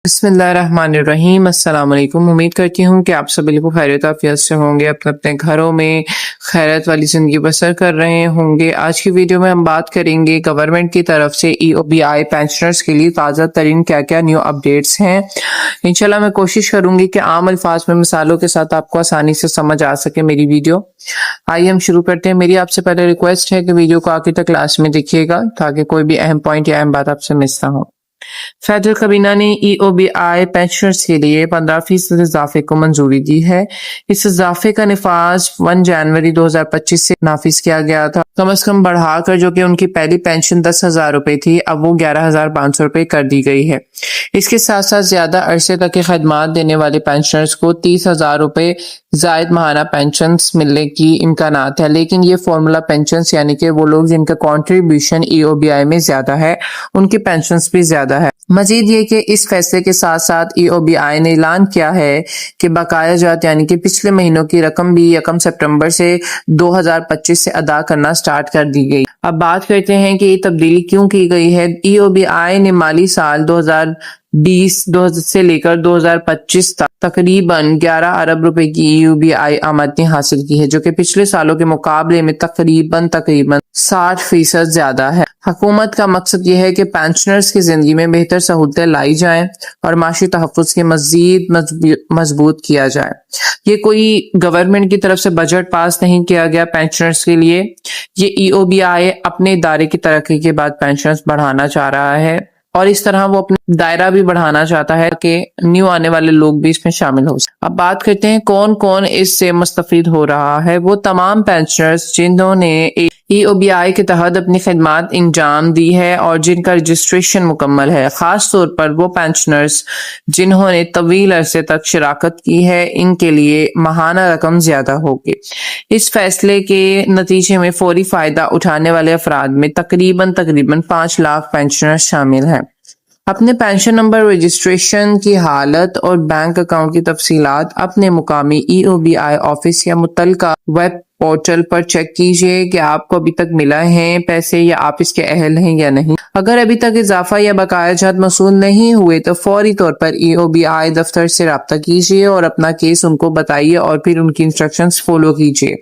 बिस्मिल्लाहिर्रहमानिर्रहीम। अस्सलाम वालेकुम। उम्मीद करती हूँ कि आप सब बिल्कुल खैरियत आफियत से होंगे, अपने अपने घरों में खैरियत वाली ज़िंदगी बसर कर रहे होंगे। आज की वीडियो में हम बात करेंगे गवर्नमेंट की तरफ से EOBI पेंशनर्स के लिए ताज़ा तरीन क्या क्या न्यू अपडेट्स हैं। इंशाल्लाह मैं कोशिश करूंगी कि आम अल्फाज में मिसालों के साथ आपको आसानी से समझ आ सके मेरी वीडियो। आइए हम शुरू करते हैं। मेरी आपसे पहले रिक्वेस्ट है कि वीडियो को आखिर तक लास्ट में देखिएगा ताकि कोई भी अहम पॉइंट या अहम बात आपसे मिस ना हो। फेडरल काबीना ने EOBI पेंशनर्स के लिए 15% इजाफे को मंजूरी दी है। इस इजाफे का निफाज 1 जनवरी 2025 से नाफिज किया गया था। कम से कम बढ़ाकर जो कि उनकी पहली पेंशन 10,000 रुपए थी, अब वो 11,500 रुपए कर दी गई है। इसके साथ साथ ज्यादा अरसे तक की खदमात देने वाले पेंशनर्स को 30,000 रुपए जायद माहाना पेंशन मिलने की इम्कानात है। लेकिन ये फॉर्मूला पेंशन यानी कि वो लोग जिनका कॉन्ट्रीब्यूशन EOBI में ज्यादा है उनकी पेंशन भी ज्यादा है। मजीद ये कि इस फैसले के साथ साथ EOBI ने ऐलान किया है कि बकाया जात यानी कि पिछले महीनों की रकम भी 1 सितंबर से 2025 से अदा करना स्टार्ट कर दी गई। अब बात करते हैं कि ये तब्दीली क्यों की गई है। EOBI ने माली साल 2020 से लेकर 2025 तक तकरीबन 11 अरब रुपए की EOBI आमदनी हासिल की है, जो कि पिछले सालों के मुकाबले में तकरीबन 60% ज्यादा है। हुकूमत का मकसद यह है कि पेंशनर्स की जिंदगी में बेहतर सहूलतें लाई जाएं और माशी तहफ़्फ़ुज़ के मजीद मजबूत किया जाए। ये कोई गवर्नमेंट की तरफ से बजट पास नहीं किया गया पेंशनर्स के लिए। ये EOBI अपने इदारे की तरक्की के बाद पेंशनर्स बढ़ाना चाह रहा है और इस तरह वो अपना दायरा भी बढ़ाना चाहता है कि न्यू आने वाले लोग भी इसमें शामिल हो सकें। अब बात करते हैं कौन कौन इससे मुस्तफीद हो रहा है। वो तमाम पेंशनर्स जिन्होंने EOBI के तहत अपनी खिदमात इंजाम दी है और जिनका रजिस्ट्रेशन मुकम्मल है। खास तौर पर वो पेंशनर्स जिन्होंने तवील अरसे तक शिराकत की है, इनके लिए माहाना रकम ज्यादा होगी। इस फैसले के नतीजे में फौरी फायदा उठाने वाले अफराद में तकरीबन 5 लाख पेंशनर्स शामिल हैं। अपने पेंशन नंबर, रजिस्ट्रेशन की हालत और बैंक अकाउंट की तफसीलात अपने मुकामी EOBI ऑफिस या मुतलका वेब पोर्टल पर चेक कीजिए कि आपको अभी तक मिला है पैसे या आप इसके अहल हैं या नहीं। अगर अभी तक इजाफा या बकाया जात मसूल नहीं हुए तो फौरी तौर पर EOBI दफ्तर से राब्ता कीजिए और अपना केस उनको बताइए और फिर उनकी इंस्ट्रक्शंस फॉलो कीजिए।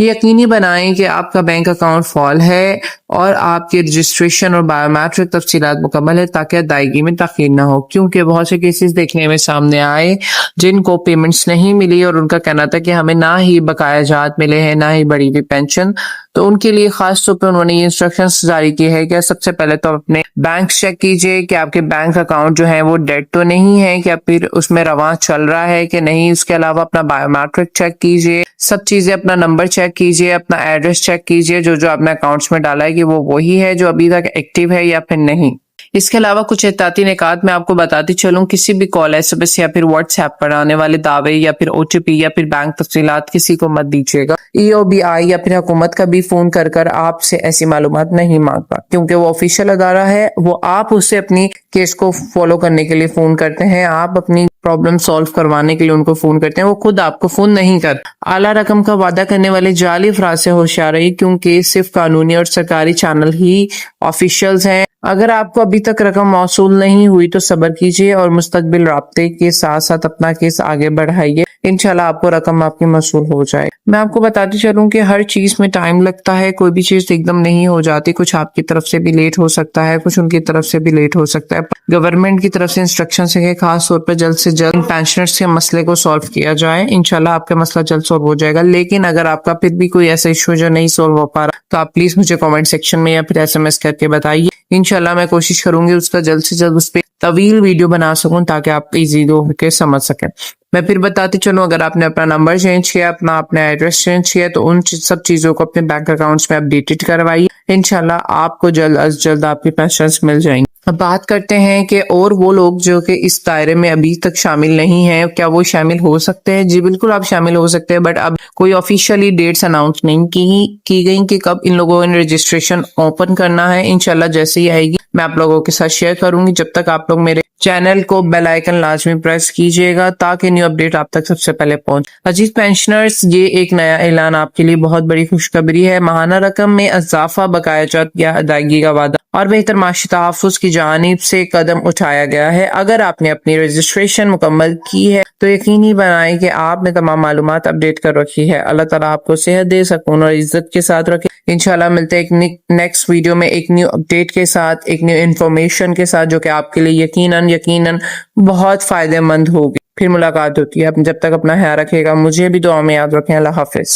ये यकीनी बनाएं कि आपका बैंक अकाउंट फॉल है और आपके रजिस्ट्रेशन और बायोमेट्रिक तफसीलात मुकम्मल है ताकि अदायगी में तखीर न हो, क्योंकि बहुत से केसेस देखने में सामने आए जिनको पेमेंट्स नहीं मिली और उनका कहना था कि हमें ना ही बकाया जात मिले हैं ना ही बढ़ी हुई पेंशन। तो उनके लिए खास तौर पर उन्होंने ये इंस्ट्रक्शंस जारी की है कि सबसे पहले तो अपने बैंक चेक कीजिए कि आपके बैंक अकाउंट जो है वो डेड तो नहीं है, कि फिर उसमें रवां चल रहा है कि नहीं। उसके अलावा अपना बायोमेट्रिक चेक कीजिए, सब चीजें, अपना नंबर चेक कीजिए, अपना एड्रेस चेक कीजिए, जो आपने अकाउंट्स में डाला है कि वो वही है जो अभी तक एक्टिव है या फिर नहीं। इसके अलावा कुछ एहतियाती निकात मैं आपको बताती चलूं। किसी भी कॉल, SMS या फिर WhatsApp पर आने वाले दावे या फिर OTP या फिर बैंक तफसीलात किसी को मत दीजिएगा। EOBI या फिर हुकूमत का भी फोन कर आपसे ऐसी मालूमात नहीं मांगता, क्योंकि वो ऑफिशियल अदारा है। वो आप उससे अपनी केस को फॉलो करने के लिए फोन करते हैं, आप अपनी प्रॉब्लम सॉल्व करवाने के लिए उनको फोन करते हैं, वो खुद आपको फोन नहीं कर। आला रकम का वादा करने वाले जाली अफराद से होशियार रहिए, क्योंकि सिर्फ कानूनी और सरकारी चैनल ही ऑफिशियल्स हैं। अगर आपको अभी तक रकम मौसूल नहीं हुई तो सब्र कीजिए और मुस्तकबिल राब्ते के साथ साथ अपना केस आगे बढ़ाइए। इंशाल्लाह आपको रकम आपकी मौसूल हो जाए। मैं आपको बताती चलूं कि हर चीज में टाइम लगता है, कोई भी चीज एकदम नहीं हो जाती। कुछ आपकी तरफ से भी लेट हो सकता है, कुछ उनकी तरफ से भी लेट हो सकता है। गवर्नमेंट की तरफ से इंस्ट्रक्शन है खास तौर पर जल्द से जल्द पेंशनर्स के मसले को सॉल्व किया जाए। इंशाल्लाह आपका मसला जल्द सॉल्व हो जाएगा। लेकिन अगर आपका फिर भी कोई ऐसा इशू जो नहीं सॉल्व हो पा रहा तो आप प्लीज मुझे कमेंट सेक्शन में या फिर SMS करके बताइए। इंशाल्लाह मैं कोशिश करूंगी उसका जल्द से जल्द उस पर तवील वीडियो बना सकूं ताकि आप इजी होकर समझ सकें। मैं फिर बताती चलूं, अगर आपने अपना नंबर चेंज किया, अपना एड्रेस चेंज किया, तो उन सब चीजों को अपने बैंक अकाउंट्स में अपडेटेड करवाइए। इंशाल्लाह आपको जल्द अज जल्द आपकी पेंशन्स मिल जाएंगी। अब बात करते हैं कि और वो लोग जो कि इस दायरे में अभी तक शामिल नहीं हैं, क्या वो शामिल हो सकते हैं? जी बिल्कुल आप शामिल हो सकते हैं, बट अब कोई ऑफिशियली डेट्स अनाउंस नहीं की गई कि कब इन लोगों ने रजिस्ट्रेशन ओपन करना है। इंशाल्लाह जैसे ही आएगी मैं आप लोगों के साथ शेयर करूंगी। जब तक आप लोग मेरे चैनल को बेल आइकन लाजमी प्रेस कीजिएगा ताकि न्यू अपडेट आप तक सबसे पहले पहुंचे। अजीज पेंशनर्स, ये एक नया ऐलान आपके लिए बहुत बड़ी खुशखबरी है। माहाना रकम में इजाफा, बकाया जात या अदायगी का वादा और बेहतर माशी तहफ़्फ़ुज़ की जानिब से कदम उठाया गया है। अगर आपने अपनी रजिस्ट्रेशन मुकम्मल की है तो यकीनी बनाएं कि आपने तमाम मालूमात अपडेट कर रखी है। अल्लाह ताला आपको सेहत दे, सकून और इज्जत के साथ रखे। इंशाल्लाह मिलते हैं एक नेक्स्ट वीडियो में एक न्यू अपडेट के साथ, एक न्यू इन्फॉर्मेशन के साथ, जो कि आपके लिए यकीनन बहुत फायदेमंद होगी। फिर मुलाकात होती है। जब तक अपना ख्याल रखिएगा, मुझे भी दुआ में याद रखें। अल्लाह हाफिज।